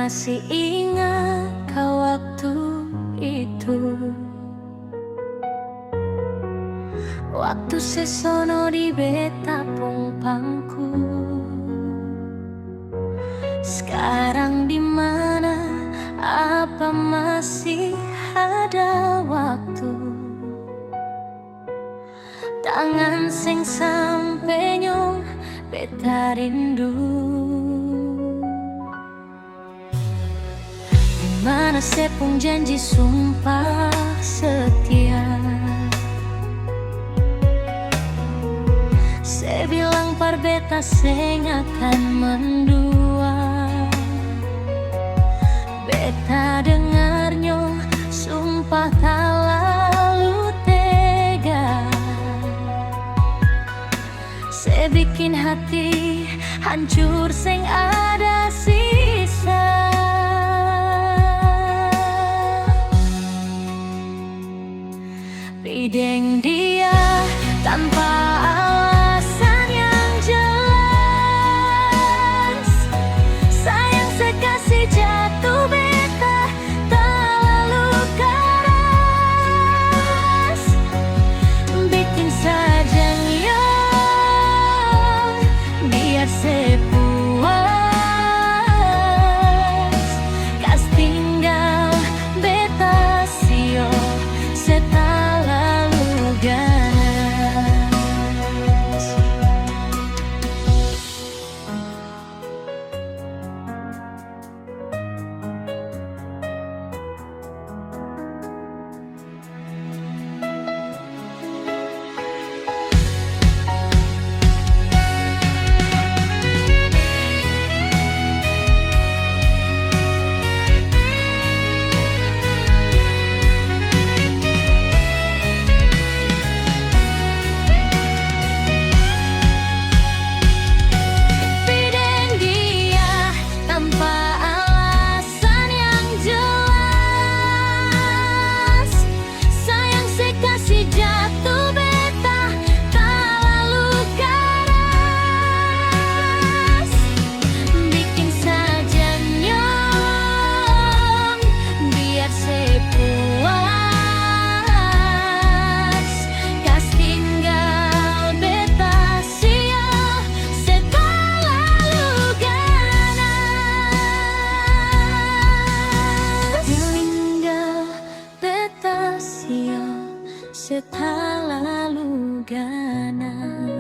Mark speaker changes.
Speaker 1: masih ingat kau waktu itu, waktu sesono di beta pangku. Sekarang di mana? Apa masih ada waktu? Tangan sing sampe nyong beta rindu. Dimana sepung janji sumpah setia, se bilang par beta seng akan mendua. Beta dengar nyong sumpah tak lalu tega, se bikin hati hancur seng ada sisa. Bideng dia tanpa alasan yang jelas, sayang sekasih jatuh beta tak lalu keras, bikin saja nyong biar sepuas, kas tinggal beta sio seta lalu ganas. Seta lalu ganas.